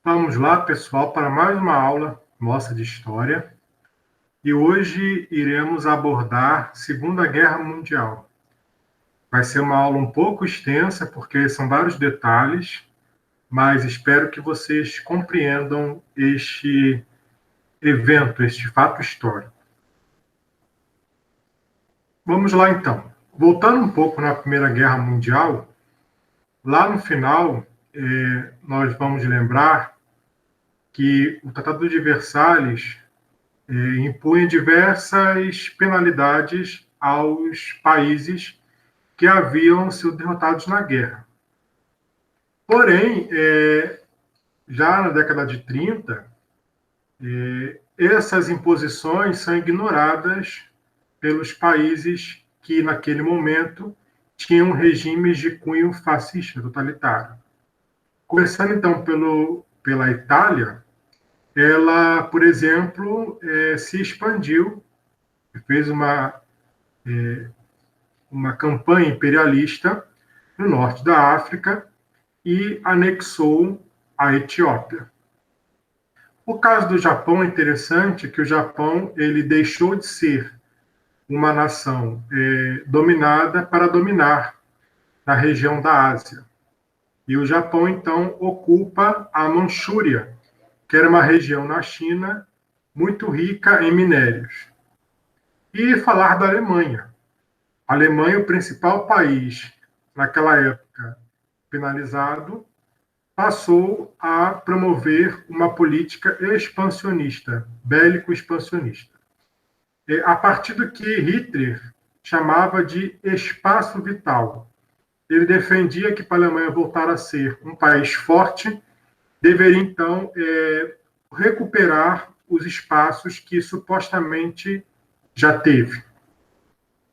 Vamos lá, pessoal, para mais uma aula nossa de história. E hoje iremos abordar Segunda Guerra Mundial. Vai ser uma aula um pouco extensa, porque são vários detalhes, mas espero que vocês compreendam este evento, este fato histórico. Vamos lá, então. Voltando um pouco na Primeira Guerra Mundial, lá no final, nós vamos lembrar que o Tratado de Versalhes impunha diversas penalidades aos países que haviam sido derrotados na guerra. Porém, já na década de 30, essas imposições são ignoradas pelos países que, naquele momento, tinham regimes de cunho fascista, totalitário. Começando, então, pela Itália, ela, por exemplo, se expandiu, fez uma campanha imperialista no norte da África e anexou a Etiópia. O caso do Japão é interessante, que o Japão ele deixou de ser uma nação dominada para dominar na região da Ásia. E o Japão, então, ocupa a Manchúria, que era uma região na China muito rica em minérios. E falar da Alemanha. A Alemanha, o principal país naquela época penalizado, passou a promover uma política expansionista, bélico-expansionista. A partir do que Hitler chamava de espaço vital. Ele defendia que para a Alemanha voltar a ser um país forte, deveria, então, recuperar os espaços que supostamente já teve.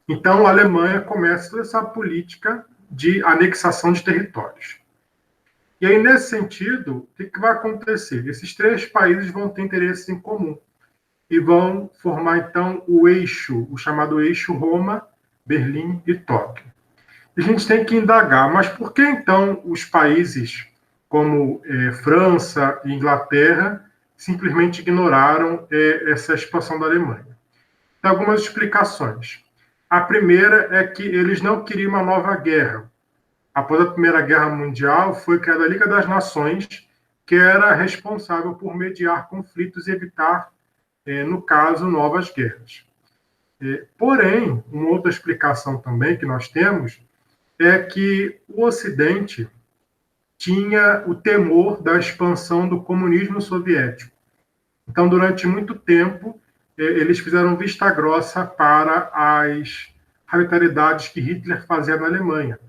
Então, a Alemanha começa essa política de anexação de territórios. E aí, nesse sentido, o que vai acontecer? Esses três países vão ter interesses em comum e vão formar, então, o chamado eixo Roma, Berlim e Tóquio. E a gente tem que indagar, mas por que, então, os países como França e Inglaterra simplesmente ignoraram essa expansão da Alemanha? Tem algumas explicações. A primeira é que eles não queriam uma nova guerra. Após a Primeira Guerra Mundial, foi criada a Liga das Nações, que era responsável por mediar conflitos e evitar, no caso, novas guerras. Porém, uma outra explicação também que nós temos é que o Ocidente tinha o temor da expansão do comunismo soviético. Então, durante muito tempo, eles fizeram vista grossa para as radicalidades que Hitler fazia na Alemanha.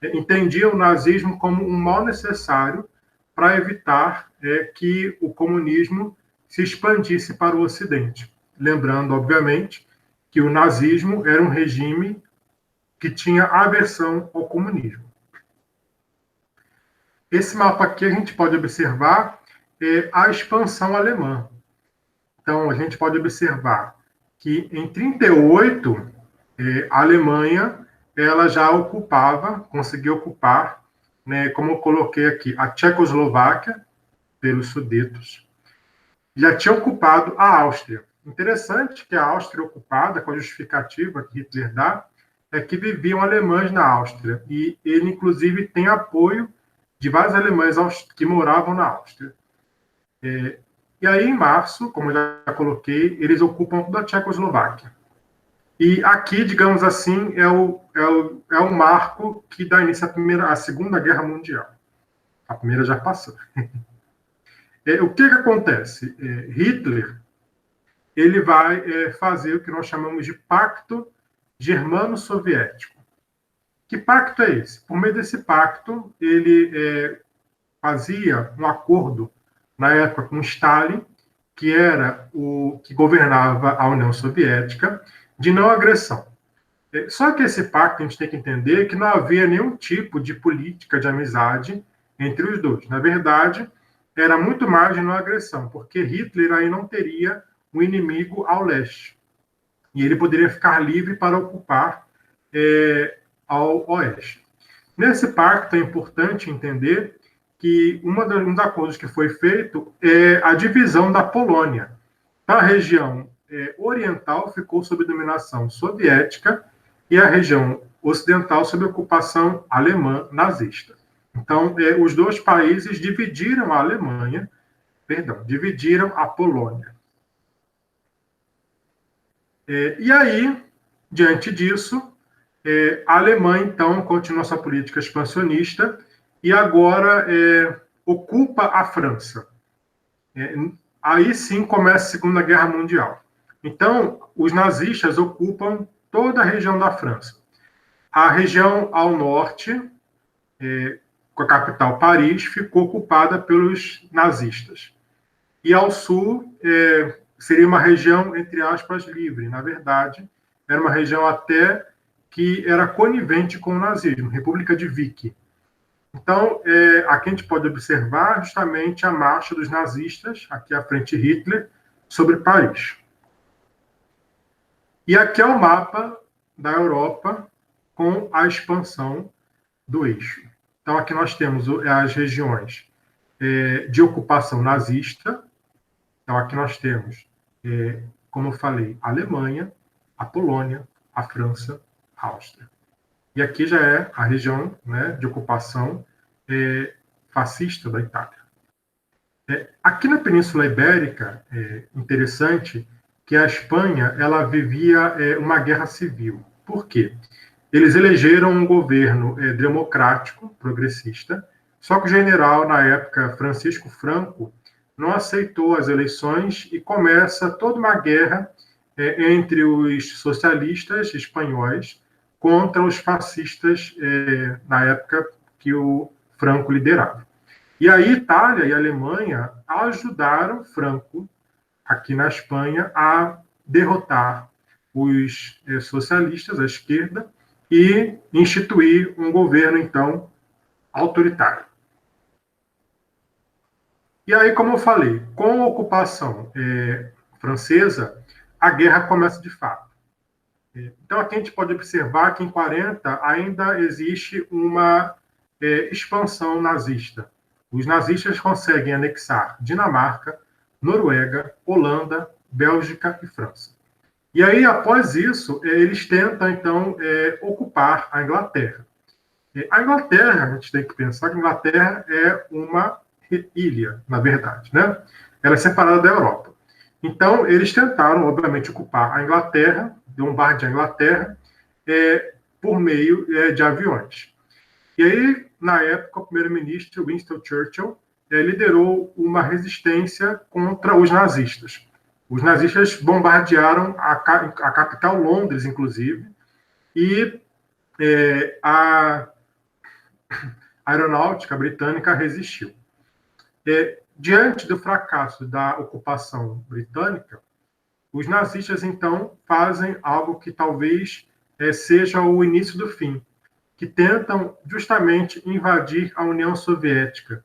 Entendiam o nazismo como um mal necessário para evitar que o comunismo se expandisse para o Ocidente. Lembrando, obviamente, que o nazismo era um regime que tinha aversão ao comunismo. Esse mapa aqui a gente pode observar a expansão alemã. Então, a gente pode observar que em 1938, a Alemanha ela já conseguiu ocupar, né, como eu coloquei aqui, a Tchecoslováquia, pelos Sudetos, já tinha ocupado a Áustria. Interessante que a Áustria ocupada, com a justificativa que Hitler dá, é que viviam alemães na Áustria. E ele, inclusive, tem apoio de vários alemães que moravam na Áustria. E aí, em março, como eu já coloquei, eles ocupam toda a Tchecoslováquia. E aqui, digamos assim, é o marco que dá início à Segunda Guerra Mundial. A primeira já passou. O que acontece? Hitler ele vai fazer o que nós chamamos de Pacto Germano-Soviético. Que pacto é esse? Por meio desse pacto, ele fazia um acordo, na época, com Stalin, que era o que governava a União Soviética, de não agressão. Só que esse pacto, a gente tem que entender que não havia nenhum tipo de política de amizade entre os dois. Na verdade, era muito mais de não agressão, porque Hitler aí não teria um inimigo ao leste. E ele poderia ficar livre para ocupar ao oeste. Nesse pacto é importante entender que um dos acordos que foi feito é a divisão da Polônia. A região oriental ficou sob dominação soviética e a região ocidental sob ocupação alemã nazista. Então, os dois países dividiram a Alemanha, dividiram a Polônia. E aí, diante disso, a Alemanha, então, continua sua política expansionista e agora ocupa a França. Aí sim começa a Segunda Guerra Mundial. Então, os nazistas ocupam toda a região da França. A região ao norte, com a capital Paris, ficou ocupada pelos nazistas. E ao sul, seria uma região, entre aspas, livre. Na verdade, era uma região até que era conivente com o nazismo, República de Vichy. Então, aqui a gente pode observar justamente a marcha dos nazistas, aqui à frente Hitler, sobre Paris. E aqui é o mapa da Europa com a expansão do eixo. Então, aqui nós temos as regiões de ocupação nazista. Então, aqui nós temos, como eu falei, a Alemanha, a Polônia, a França, a Áustria. E aqui já é a região, né, de ocupação fascista da Itália. Aqui na Península Ibérica, interessante que a Espanha ela vivia uma guerra civil. Por quê? Eles elegeram um governo democrático, progressista, só que o general, na época, Francisco Franco, não aceitou as eleições e começa toda uma guerra entre os socialistas espanhóis contra os fascistas na época que o Franco liderava. E aí Itália e Alemanha ajudaram Franco, aqui na Espanha, a derrotar os socialistas, a esquerda, e instituir um governo, então, autoritário. E aí, como eu falei, com a ocupação francesa, a guerra começa de fato. Então, aqui a gente pode observar que em 40 ainda existe uma expansão nazista. Os nazistas conseguem anexar Dinamarca, Noruega, Holanda, Bélgica e França. E aí, após isso, eles tentam, então, ocupar a Inglaterra. A Inglaterra, a gente tem que pensar que a Inglaterra é uma ilha, na verdade, né? Ela é separada da Europa. Então, eles tentaram, obviamente, ocupar a Inglaterra, bombardear a Inglaterra, por meio de aviões. E aí, na época, o primeiro-ministro Winston Churchill liderou uma resistência contra os nazistas. Os nazistas bombardearam a capital, Londres, inclusive, e a aeronáutica britânica resistiu. Diante do fracasso da ocupação britânica, os nazistas, então, fazem algo que talvez seja o início do fim, que tentam justamente invadir a União Soviética,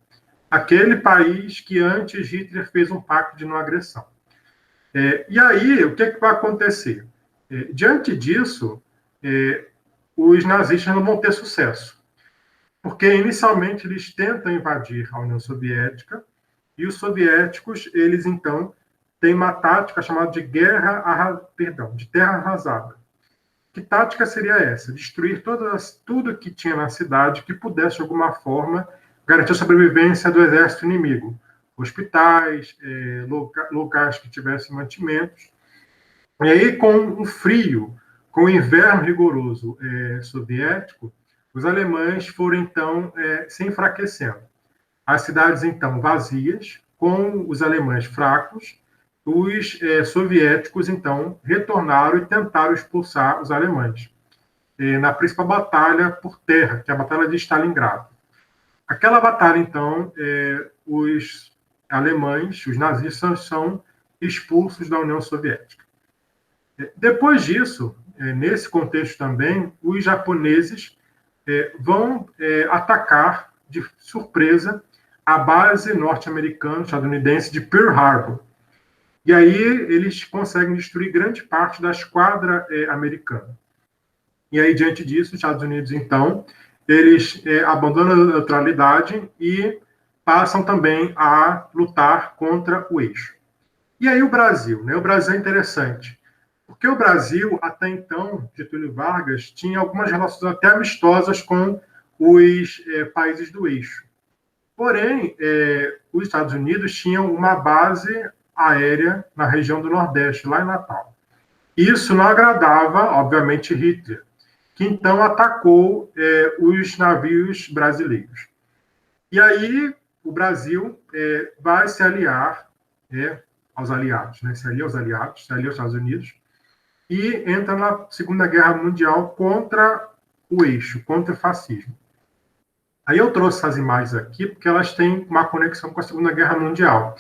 aquele país que antes Hitler fez um pacto de não agressão. E aí, o que vai acontecer? Diante disso, os nazistas não vão ter sucesso, porque inicialmente eles tentam invadir a União Soviética e os soviéticos, eles então têm uma tática chamada de de terra arrasada. Que tática seria essa? Destruir tudo que tinha na cidade que pudesse, de alguma forma, garantir a sobrevivência do exército inimigo. Hospitais, locais que tivessem mantimentos. E aí, com o frio, com o inverno rigoroso soviético, os alemães foram, então, se enfraquecendo. As cidades, então, vazias, com os alemães fracos, os soviéticos, então, retornaram e tentaram expulsar os alemães na principal batalha por terra, que é a Batalha de Stalingrado. Aquela batalha, então, os alemães, os nazistas, são expulsos da União Soviética. Depois disso, nesse contexto também, os japoneses vão atacar de surpresa a base norte-americana, estadunidense, de Pearl Harbor. E aí eles conseguem destruir grande parte da esquadra americana. E aí, diante disso, os Estados Unidos, então, eles abandonam a neutralidade e passam também a lutar contra o eixo. E aí o Brasil, né? O Brasil é interessante, porque o Brasil, até então, Getúlio Vargas, tinha algumas relações até amistosas com os países do eixo. Porém, os Estados Unidos tinham uma base aérea na região do Nordeste, lá em Natal. Isso não agradava, obviamente, Hitler, que então atacou os navios brasileiros. E aí o Brasil vai se aliar aos aliados, né? Se alia aos aliados, se alia aos Estados Unidos, e entra na Segunda Guerra Mundial contra o eixo, contra o fascismo. Aí eu trouxe essas imagens aqui porque elas têm uma conexão com a Segunda Guerra Mundial.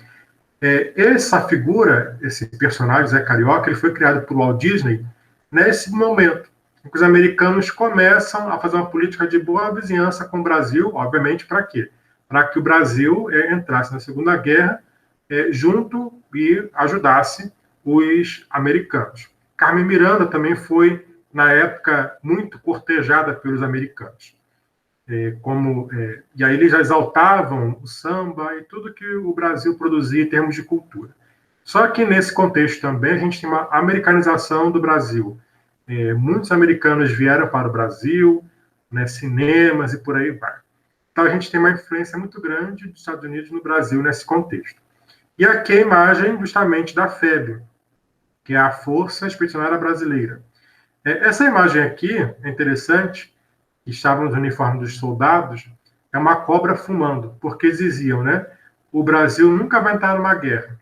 Essa figura, esse personagem, Zé Carioca, ele foi criado por Walt Disney nesse momento em que os americanos começam a fazer uma política de boa vizinhança com o Brasil, obviamente, para quê? Para que o Brasil entrasse na Segunda Guerra junto e ajudasse os americanos. Carmen Miranda também foi, na época, muito cortejada pelos americanos. E aí eles já exaltavam o samba e tudo que o Brasil produzia em termos de cultura. Só que nesse contexto também a gente tem uma americanização do Brasil. Muitos americanos vieram para o Brasil, né, cinemas e por aí vai. Então a gente tem uma influência muito grande dos Estados Unidos no Brasil nesse contexto. E aqui a imagem justamente da FEB, que é a Força Expedicionária Brasileira. Essa imagem aqui é interessante, que estava nos uniformes dos soldados, é uma cobra fumando, porque eles diziam, né? O Brasil nunca vai entrar numa guerra,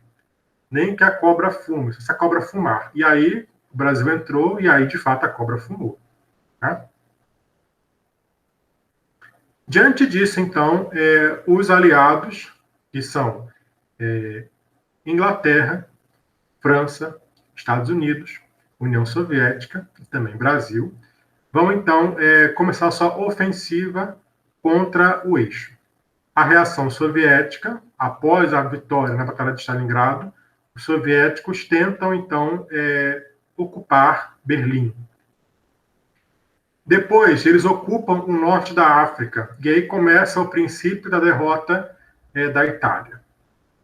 nem que a cobra fume, se a cobra fumar. E aí o Brasil entrou e aí, de fato, a cobra fumou. Tá? Diante disso, então, os aliados, que são Inglaterra, França, Estados Unidos, União Soviética e também Brasil, vão então começar a sua ofensiva contra o eixo. A reação soviética, após a vitória na Batalha de Stalingrado, os soviéticos tentam então ocupar Berlim. Depois, eles ocupam o norte da África, e aí começa o princípio da derrota da Itália.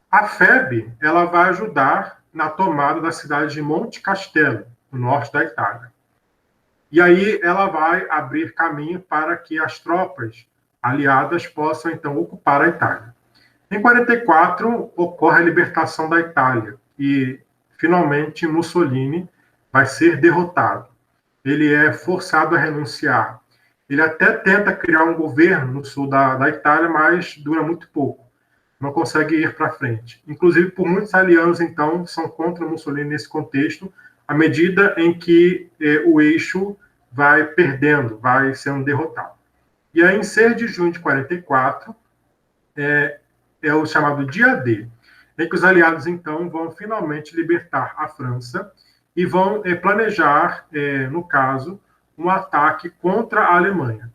A FEB ela vai ajudar na tomada da cidade de Monte Castelo, no norte da Itália. E aí ela vai abrir caminho para que as tropas aliadas possam, então, ocupar a Itália. Em 44, ocorre a libertação da Itália e, finalmente, Mussolini vai ser derrotado. Ele é forçado a renunciar. Ele até tenta criar um governo no sul da Itália, mas dura muito pouco. Não consegue ir para frente. Inclusive, por muitos italianos, então, são contra Mussolini nesse contexto, à medida em que o eixo vai perdendo, vai sendo derrotado. E aí, em 6 de junho de 44, é o chamado Dia D, em que os aliados, então, vão finalmente libertar a França e vão planejar, no caso, um ataque contra a Alemanha,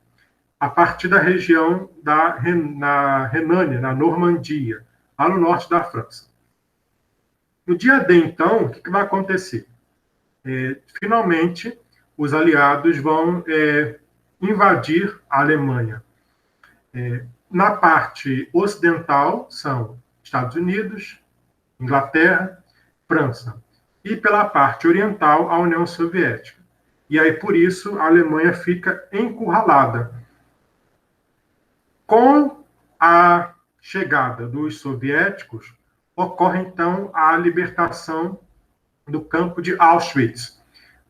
a partir da região na Renânia, na Normandia, lá no norte da França. No dia D, então, o que vai acontecer? Finalmente, os aliados vão invadir a Alemanha. Na parte ocidental são Estados Unidos, Inglaterra, França. E pela parte oriental, a União Soviética. E aí, por isso, a Alemanha fica encurralada. Com a chegada dos soviéticos, ocorre, então, a libertação do campo de Auschwitz.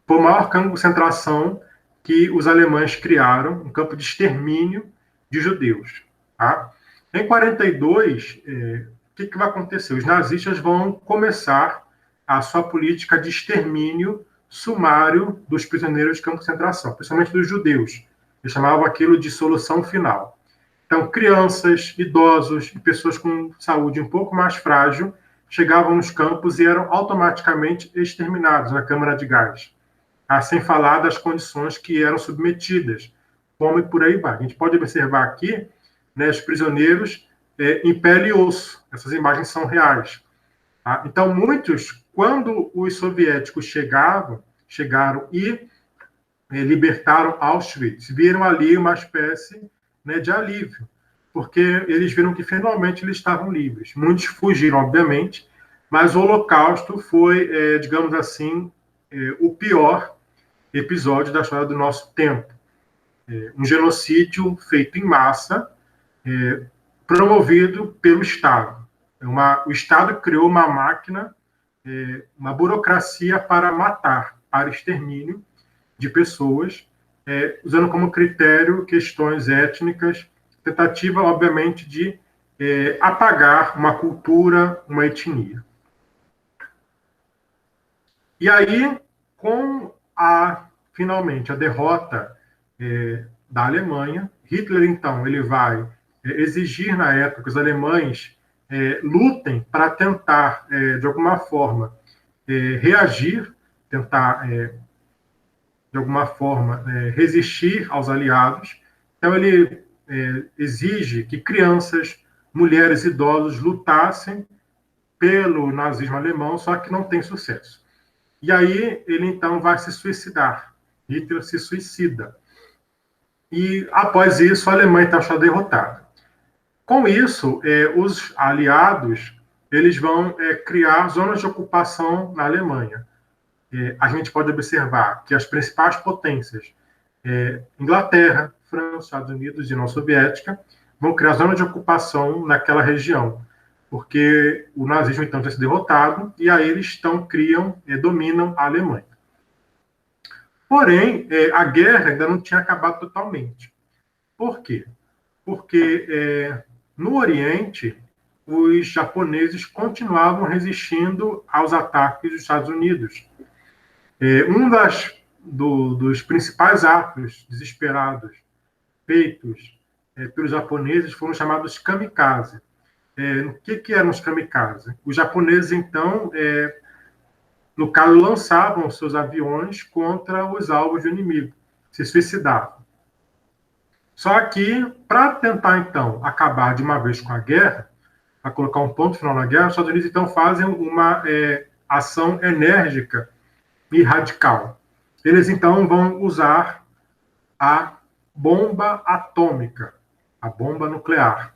Foi o maior campo de concentração que os alemães criaram, um campo de extermínio de judeus. Tá? Em 42, o que vai acontecer? Os nazistas vão começar a sua política de extermínio sumário dos prisioneiros de campo de concentração, principalmente dos judeus. Eles chamavam aquilo de solução final. Então, crianças, idosos e pessoas com saúde um pouco mais frágil chegavam nos campos e eram automaticamente exterminados na câmara de gás. Sem falar das condições que eram submetidas, como e por aí vai. A gente pode observar aqui, né, os prisioneiros em pele e osso. Essas imagens são reais. Tá? Então, muitos, quando os soviéticos chegaram e libertaram Auschwitz, viram ali uma espécie, né, de alívio, porque eles viram que finalmente eles estavam livres. Muitos fugiram, obviamente, mas o Holocausto foi, digamos assim, o pior episódio da história do nosso tempo. Um genocídio feito em massa, promovido pelo Estado. O Estado criou uma máquina, uma burocracia para matar, para extermínio de pessoas, usando como critério questões étnicas, tentativa, obviamente, de apagar uma cultura, uma etnia. E aí, com finalmente a derrota da Alemanha, Hitler, então, ele vai exigir na época que os alemães lutem para tentar, de alguma forma, reagir, tentar, de alguma forma, resistir aos aliados. Então, ele exige que crianças, mulheres, idosos lutassem pelo nazismo alemão, só que não tem sucesso. E aí ele então vai se suicidar. Hitler se suicida. E após isso a Alemanha está derrotada. Com isso, os aliados eles vão criar zonas de ocupação na Alemanha. A gente pode observar que as principais potências, Inglaterra, França, Estados Unidos e União Soviética, vão criar zonas de ocupação naquela região, porque o nazismo então tinha sido derrotado e aí eles dominam a Alemanha. Porém, a guerra ainda não tinha acabado totalmente. Por quê? Porque no Oriente os japoneses continuavam resistindo aos ataques dos Estados Unidos. Dos principais atos desesperados feitos pelos japoneses foram chamados kamikaze. O que eram os kamikaze? Os japoneses, então, no caso, lançavam seus aviões contra os alvos do inimigo, se suicidavam. Só que, para tentar, então, acabar de uma vez com a guerra, para colocar um ponto final na guerra, os Estados Unidos, então, fazem uma ação enérgica e radical. Eles, então, vão usar a bomba atômica, a bomba nuclear,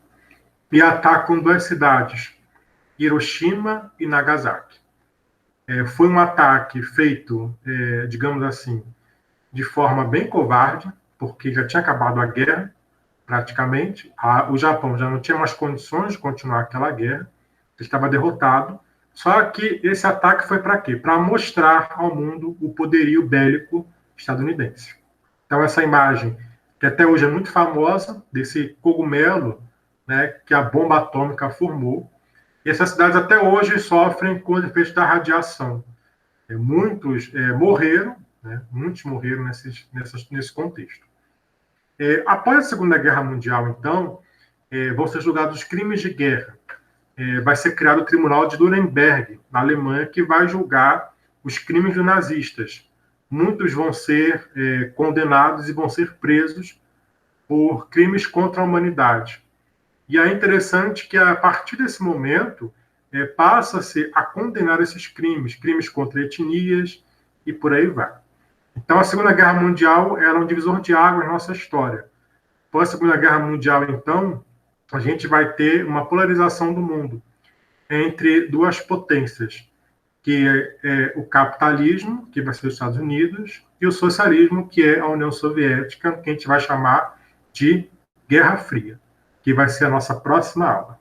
e atacam duas cidades, Hiroshima e Nagasaki. Foi um ataque feito, digamos assim, de forma bem covarde, porque já tinha acabado a guerra, praticamente. O Japão já não tinha mais condições de continuar aquela guerra, estava derrotado. Só que esse ataque foi para quê? Para mostrar ao mundo o poderio bélico estadunidense. Então, essa imagem, que até hoje é muito famosa, desse cogumelo, né, que a bomba atômica formou, e essas cidades até hoje sofrem com os efeitos da radiação. Muitos morreram, né, muitos morreram nesse contexto. Após a Segunda Guerra Mundial, então, vão ser julgados crimes de guerra. Vai ser criado o Tribunal de Nuremberg, na Alemanha, que vai julgar os crimes dos nazistas. Muitos vão ser condenados e vão ser presos por crimes contra a humanidade. E é interessante que, a partir desse momento, passa-se a condenar esses crimes, crimes contra etnias e por aí vai. Então, a Segunda Guerra Mundial era um divisor de águas na nossa história. Após a Segunda Guerra Mundial, então, a gente vai ter uma polarização do mundo entre duas potências, que é o capitalismo, que vai ser os Estados Unidos, e o socialismo, que é a União Soviética, que a gente vai chamar de Guerra Fria, que vai ser a nossa próxima aula.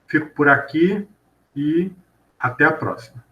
Fico por aqui e até a próxima.